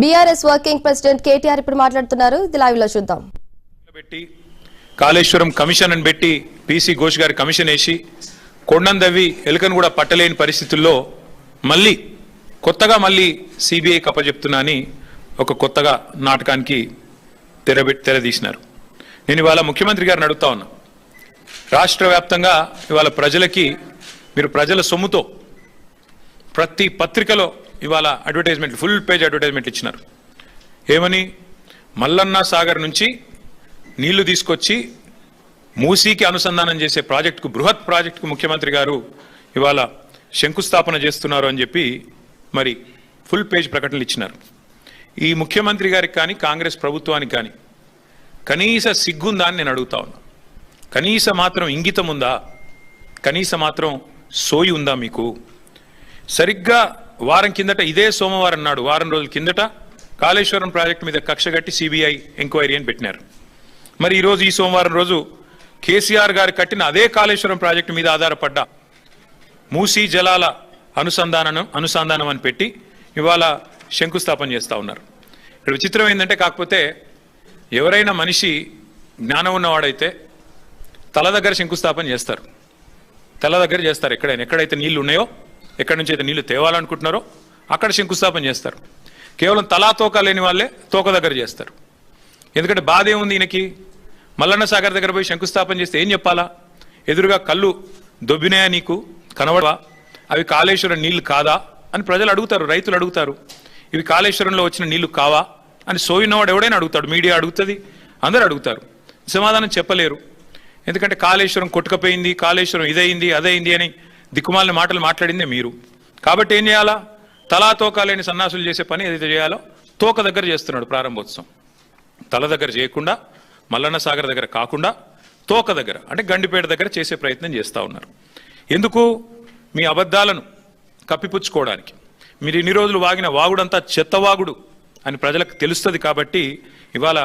BRS working president KTR ఇప్పుడు మాట్లాడుతున్నారు. ఇది లైవ్ లో చూద్దాం. కాళేశ్వరం కమిషన్ అని పెట్టి పీసీ ఘోష్ గారి కమిషన్ వేసి కొండందవి ఎలుకను కూడా పట్టలేని పరిస్థితుల్లో మళ్ళీ కొత్తగా సిబిఐ కప్పచెప్తున్నా అని ఒక కొత్తగా నాటకానికి తెరదీసినారు. నేను ఇవాళ ముఖ్యమంత్రి గారిని అడుగుతా ఉన్నా, రాష్ట్ర వ్యాప్తంగా ఇవాళ ప్రజలకి మీరు ప్రజల సొమ్ముతో ప్రతి పత్రికలో ఇవాళ అడ్వర్టైజ్మెంట్, ఫుల్ పేజ్ అడ్వర్టైజ్మెంట్ ఇచ్చినారు. ఏమని? మల్లన్న సాగర్ నుంచి నీళ్లు తీసుకొచ్చి మూసీకి అనుసంధానం చేసే ప్రాజెక్టుకు, బృహత్ ప్రాజెక్టుకు ముఖ్యమంత్రి గారు ఇవాళ శంకుస్థాపన చేస్తున్నారు అని చెప్పి మరి ఫుల్ పేజ్ ప్రకటనలు ఇచ్చినారు. ఈ ముఖ్యమంత్రి గారికి కానీ కాంగ్రెస్ ప్రభుత్వానికి కానీ కనీస సిగ్గుందా అని నేను అడుగుతా ఉన్నా. కనీస మాత్రం ఇంగితం ఉందా? కనీస మాత్రం సోయి ఉందా మీకు? సరిగ్గా వారం కిందట, ఇదే సోమవారం నాడు, వారం రోజుల కిందట కాళేశ్వరం ప్రాజెక్టు మీద కక్ష కట్టి సిబిఐ ఎంక్వైరీ అని పెట్టినారు. మరి ఈరోజు ఈ సోమవారం రోజు కేసీఆర్ గారు కట్టిన అదే కాళేశ్వరం ప్రాజెక్టు మీద ఆధారపడ్డ మూసీ జలాల అనుసంధానం అని పెట్టి ఇవాళ శంకుస్థాపన చేస్తూ ఉన్నారు. ఇక్కడ విచిత్రం ఏంటంటే, కాకపోతే ఎవరైనా మనిషి జ్ఞానం ఉన్నవాడైతే తల దగ్గర శంకుస్థాపన చేస్తారు, తల దగ్గర చేస్తారు. ఎక్కడైతే నీళ్లు ఉన్నాయో, ఎక్కడి నుంచి అయితే నీళ్లు తేవాలనుకుంటున్నారో అక్కడ శంకుస్థాపన చేస్తారు. కేవలం తలా తోక లేని వాళ్ళే తోక దగ్గర చేస్తారు. ఎందుకంటే బాధ ఏముంది ఈయనకి? మల్లన్న సాగర్ దగ్గర పోయి శంకుస్థాపన చేస్తే ఏం చెప్పాలా? ఎదురుగా కళ్ళు దొబ్బినాయా నీకు కనబడవా? అవి కాళేశ్వరం నీళ్లు కాదా అని ప్రజలు అడుగుతారు, రైతులు అడుగుతారు. ఇవి కాళేశ్వరంలో వచ్చిన నీళ్లు కావా అని సోయినవాడు ఎవడైనా అడుగుతాడు, మీడియా అడుగుతుంది, అందరూ అడుగుతారు. సమాధానం చెప్పలేరు. ఎందుకంటే కాళేశ్వరం కొట్టుకపోయింది, కాళేశ్వరం ఇదైంది అదైంది అని దిక్కుమాలిన మాటలు మాట్లాడిందే మీరు. కాబట్టి ఏం చేయాలా? తలా తోక లేని సన్నాసులు చేసే పని ఏదైతే చేయాలో తోక దగ్గర చేస్తున్నాడు ప్రారంభోత్సవం. తల దగ్గర చేయకుండా, మల్లన్న సాగర్ దగ్గర కాకుండా తోక దగ్గర, అంటే గండిపేట దగ్గర చేసే ప్రయత్నం చేస్తూ ఉన్నారు. ఎందుకు? మీ అబద్ధాలను కప్పిపుచ్చుకోవడానికి. మీరు ఇన్ని రోజులు వాగిన వాగుడంతా చెత్తవాగుడు అని ప్రజలకు తెలుస్తుంది. కాబట్టి ఇవాళ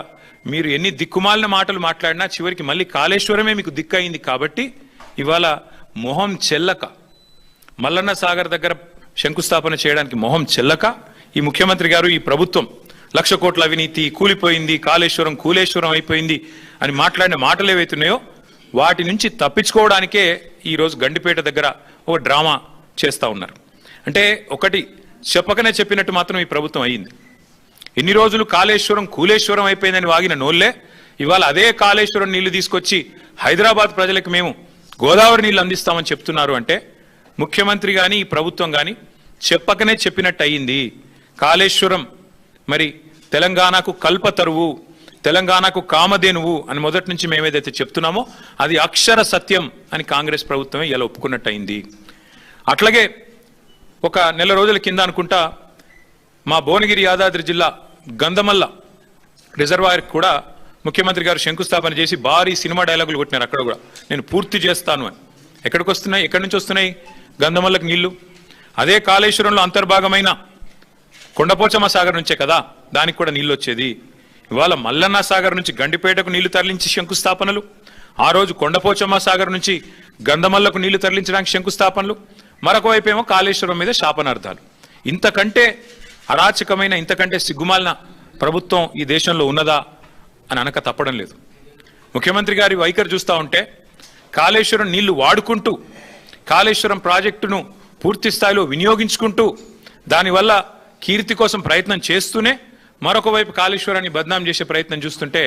మీరు ఎన్ని దిక్కుమాలిన మాటలు మాట్లాడినా చివరికి మళ్ళీ కాళేశ్వరమే మీకు దిక్కయింది. కాబట్టి ఇవాళ మొహం చెల్లక, మల్లన్న సాగర్ దగ్గర శంకుస్థాపన చేయడానికి మొహం చెల్లక ఈ ముఖ్యమంత్రి గారు, ఈ ప్రభుత్వం 1,00,000 కోట్ల అవినీతి, కూలిపోయింది, కాళేశ్వరం కూలేశ్వరం అయిపోయింది అని మాట్లాడిన మాటలు ఏవైతున్నాయో వాటి నుంచి తప్పించుకోవడానికే ఈరోజు గండిపేట దగ్గర ఒక డ్రామా చేస్తూ ఉన్నారు. అంటే ఒకటి చెప్పకనే చెప్పినట్టు మాత్రం ఈ ప్రభుత్వం అయ్యింది. ఎన్ని రోజులు కాళేశ్వరం కూలేశ్వరం అయిపోయిందని వాగిన నోళ్లే ఇవాళ అదే కాళేశ్వరం నీళ్లు తీసుకొచ్చి హైదరాబాద్ ప్రజలకు మేము గోదావరి నీళ్లు అందిస్తామని చెప్తున్నారు. అంటే ముఖ్యమంత్రి కానీ ఈ ప్రభుత్వం కానీ చెప్పకనే చెప్పినట్టు అయ్యింది. కాళేశ్వరం మరి తెలంగాణకు కల్పతరువు, తెలంగాణకు కామధేనువు అని మొదటి నుంచి మేమేదైతే చెప్తున్నామో అది అక్షర సత్యం అని కాంగ్రెస్ ప్రభుత్వమే ఇలా ఒప్పుకున్నట్టు అయింది. అట్లాగే ఒక నెల రోజుల కింద అనుకుంటా మా భువనగిరి యాదాద్రి జిల్లా గంధమల్ల రిజర్వాయర్ కూడా ముఖ్యమంత్రి గారు శంకుస్థాపన చేసి భారీ సినిమా డైలాగులు కొట్టినారు. అక్కడ కూడా నేను పూర్తి చేస్తాను అని. ఎక్కడికి వస్తున్నాయి? ఎక్కడి నుంచి వస్తున్నాయి గంధమల్లకు నీళ్లు? అదే కాళేశ్వరంలో అంతర్భాగమైన కొండపోచమ్మ సాగర్ నుంచే కదా దానికి కూడా నీళ్ళు వచ్చేది. ఇవాళ మల్లన్న సాగర్ నుంచి గండిపేటకు నీళ్లు తరలించి శంకుస్థాపనలు, ఆ రోజు కొండపోచమ్మ సాగర్ నుంచి గంధమల్లకు నీళ్లు తరలించడానికి శంకుస్థాపనలు, మరొక వైపేమో కాళేశ్వరం మీద శాపనార్థాలు. ఇంతకంటే అరాచకమైన, ఇంతకంటే సిగ్గుమాలిన ప్రభుత్వం ఈ దేశంలో ఉన్నదా అని అనక తప్పడం లేదు. ముఖ్యమంత్రి గారి వైఖరి చూస్తూ ఉంటే కాళేశ్వరం నీళ్లు వాడుకుంటూ, కాళేశ్వరం ప్రాజెక్టును పూర్తి స్థాయిలో వినియోగించుకుంటూ, దానివల్ల కీర్తి కోసం ప్రయత్నం చేస్తూనే మరొక వైపు కాళేశ్వరాన్ని బద్నాం చేసే ప్రయత్నం చూస్తుంటే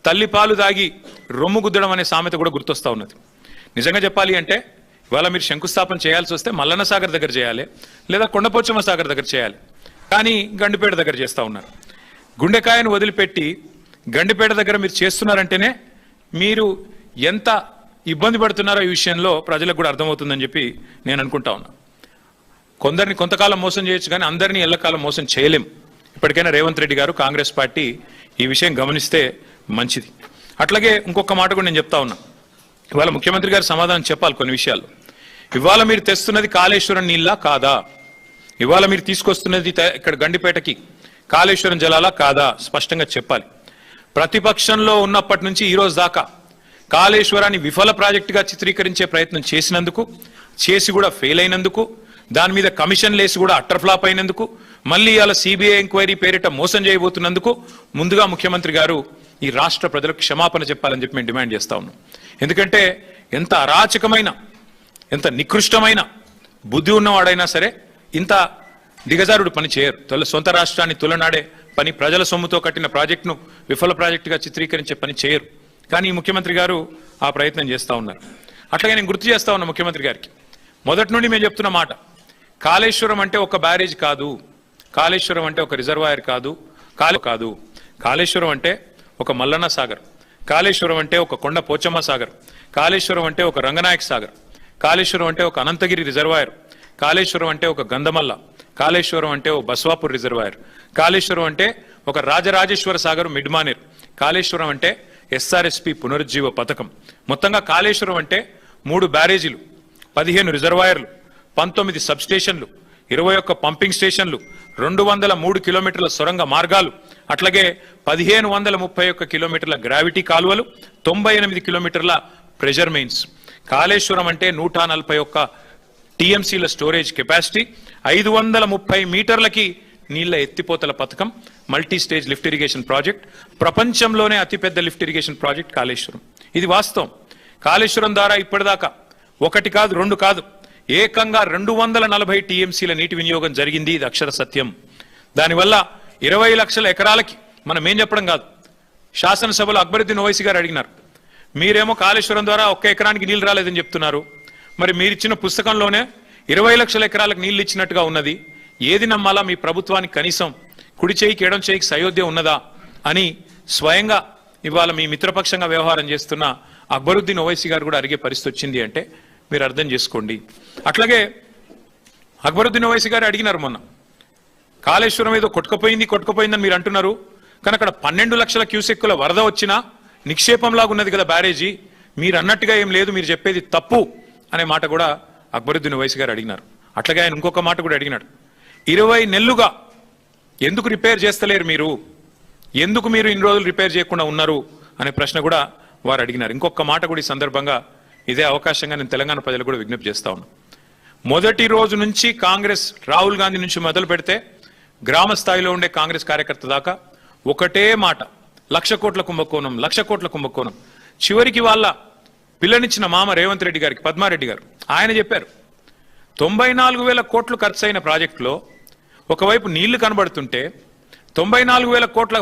తల్లిపాలు దాగి రొమ్ము గుద్దడం అనే సామెత కూడా గుర్తొస్తూ ఉన్నది. నిజంగా చెప్పాలి అంటే ఇవాళ మీరు శంకుస్థాపన చేయాల్సి వస్తే మల్లన్న సాగర్ దగ్గర చేయాలి, లేదా కొండపోచమ్మ సాగర్ దగ్గర చేయాలి. కానీ గండిపేట దగ్గర చేస్తూ ఉన్నారు. గుండెకాయను వదిలిపెట్టి గండిపేట దగ్గర మీరు చేస్తున్నారంటేనే మీరు ఎంత ఇబ్బంది పడుతున్నారో ఈ విషయంలో ప్రజలకు కూడా అర్థమవుతుందని చెప్పి నేను అనుకుంటా ఉన్నా. కొందరిని కొంతకాలం మోసం చేయొచ్చు, కానీ అందరినీ ఎల్లకాలం మోసం చేయలేం. ఇప్పటికైనా రేవంత్ రెడ్డి గారు, కాంగ్రెస్ పార్టీ ఈ విషయం గమనిస్తే మంచిది. అట్లాగే ఇంకొక మాట కూడా నేను చెప్తా ఉన్నా. ఇవాళ ముఖ్యమంత్రి గారు సమాధానం చెప్పాలి కొన్ని విషయాలు. ఇవాళ మీరు తెస్తున్నది కాళేశ్వరం నీళ్ళా కాదా? ఇవాళ మీరు తీసుకొస్తున్నది ఇక్కడ గండిపేటకి కాళేశ్వరం జలాలా కాదా? స్పష్టంగా చెప్పాలి. ప్రతిపక్షంలో ఉన్నప్పటి నుంచి ఈ రోజు దాకా కాళేశ్వరాన్ని విఫల ప్రాజెక్టుగా చిత్రీకరించే ప్రయత్నం చేసినందుకు, చేసి కూడా ఫెయిల్ అయినందుకు, దాని మీద కమిషన్లు వేసి కూడా అట్టర్ ఫ్లాప్ అయినందుకు, మళ్ళీ ఇవాళ సిబిఐ ఎంక్వైరీ పేరిట మోసం చేయబోతున్నందుకు ముందుగా ముఖ్యమంత్రి గారు ఈ రాష్ట్ర ప్రజలకు క్షమాపణ చెప్పాలని చెప్పి మేము డిమాండ్ చేస్తా ఉన్నాం. ఎందుకంటే ఎంత అరాచకమైన, ఎంత నికృష్టమైన బుద్ధి ఉన్నవాడైనా సరే ఇంత దిగజారుడు పని చేయరు. సొంత రాష్ట్రాన్ని తులనాడే పని, ప్రజల సొమ్ముతో కట్టిన ప్రాజెక్టును విఫల ప్రాజెక్టుగా చిత్రీకరించే పని చేయరు. కానీ ఈ ముఖ్యమంత్రి గారు ఆ ప్రయత్నం చేస్తూ ఉన్నారు. అట్లాగే నేను గుర్తు చేస్తా ఉన్నా ముఖ్యమంత్రి గారికి, మొదటి నుండి మేము చెప్తున్న మాట, కాళేశ్వరం అంటే ఒక బ్యారేజ్ కాదు, కాళేశ్వరం అంటే ఒక రిజర్వాయర్ కాదు, కాళేశ్వరం అంటే ఒక మల్లన్న సాగర్, కాళేశ్వరం అంటే ఒక కొండ పోచమ్మ సాగర్, కాళేశ్వరం అంటే ఒక రంగనాయక సాగర్, కాళేశ్వరం అంటే ఒక అనంతగిరి రిజర్వాయర్, కాళేశ్వరం అంటే ఒక గంధమల్ల, కాళేశ్వరం అంటే ఒక బస్వాపూర్ రిజర్వాయర్, కాళేశ్వరం అంటే ఒక రాజరాజేశ్వర సాగర్ మిడ్మానేర్, కాళేశ్వరం అంటే ఎస్ఆర్ఎస్పి పునరుజ్జీవ పథకం. మొత్తంగా కాళేశ్వరం అంటే 3 బ్యారేజీలు, 15 రిజర్వాయర్లు, 19 సబ్ స్టేషన్లు, 21 పంపింగ్ స్టేషన్లు, 203 కిలోమీటర్ల సొరంగ మార్గాలు, అట్లాగే 1531 కిలోమీటర్ల గ్రావిటీ కాలువలు, 98 కిలోమీటర్ల ప్రెషర్ మెయిన్స్. కాళేశ్వరం అంటే 141 టీఎంసీల స్టోరేజ్ కెపాసిటీ, 530 మీటర్లకి నీళ్ల ఎత్తిపోతల పథకం, multi stage lift irrigation project, ప్రపంచంలోనే అతిపెద్ద లిఫ్ట్ ఇరిగేషన్ ప్రాజెక్ట్ కాళేశ్వరం. ఇది వాస్తవం. కాళేశ్వరం ద్వారా ఇప్పటిదాకా 1 కాదు 2 కాదు, ఏకంగా 240 టీఎంసీల నీటి వినియోగం జరిగింది. ఇది అక్షర సత్యం. దానివల్ల 20 లక్షల ఎకరాలకి, మనం ఏం చెప్పడం కాదు, శాసనసభలో అక్బరుద్దీన్ ఓవైసీ గారు అడిగినారు, మీరేమో కాళేశ్వరం ద్వారా 1 ఎకరానికి నీళ్లు రాలేదని చెప్తున్నారు, మరి మీరిచ్చిన పుస్తకంలోనే 20 లక్షల ఎకరాలకు నీళ్లు ఇచ్చినట్టుగా ఉన్నది, ఏది నమ్మాలా? మీ ప్రభుత్వానికి కనీసం కుడి చేయికి ఎడం చేయికి సయోధ్య ఉన్నదా అని స్వయంగా ఇవాళ మీ మిత్రపక్షంగా వ్యవహారం చేస్తున్న అక్బరుద్దీన్ ఓవైసీ గారు కూడా అడిగే పరిస్థితి వచ్చింది అంటే మీరు అర్థం చేసుకోండి. అట్లాగే అక్బరుద్దీన్ ఓవైసీ గారు అడిగినారు మొన్న, కాళేశ్వరం ఏదో కొట్టుకుపోయిందని మీరు అంటున్నారు, కానీ అక్కడ 12 లక్షల క్యూసెక్కుల వరద వచ్చినా నిక్షేపంలాగా ఉన్నది కదా బ్యారేజీ, మీరు అన్నట్టుగా ఏం లేదు, మీరు చెప్పేది తప్పు అనే మాట కూడా అక్బరుద్దీన్ ఓవైసీ గారు అడిగినారు. అట్లాగే ఆయన ఇంకొక మాట కూడా అడిగినాడు, 20 నెలలుగా ఎందుకు రిపేర్ చేస్తలేరు మీరు, ఎందుకు మీరు ఇన్ని రోజులు రిపేర్ చేయకుండా ఉన్నారు అనే ప్రశ్న కూడా వారు అడిగినారు. ఇంకొక మాట కూడా ఈ సందర్భంగా ఇదే అవకాశంగా నేను తెలంగాణ ప్రజలు కూడా విజ్ఞప్తి చేస్తా ఉన్నాను. మొదటి రోజు నుంచి కాంగ్రెస్, రాహుల్ గాంధీ నుంచి మొదలు పెడితే గ్రామ స్థాయిలో ఉండే కాంగ్రెస్ కార్యకర్త దాకా ఒకటే మాట, 1,00,000 కోట్ల కుంభకోణం, 1,00,000 కోట్ల కుంభకోణం. చివరికి వాళ్ళ పిల్లనిచ్చిన మామ రేవంత్ రెడ్డి గారికి, పద్మారెడ్డి గారు, ఆయన చెప్పారు 94,000 కోట్లు ఖర్చు అయిన ప్రాజెక్టులో ఒకవైపు నీళ్లు కనబడుతుంటే 94,000 కోట్ల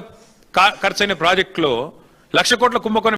ఖర్చైన ప్రాజెక్టులో 1,00,000 కోట్ల కుంభకోణం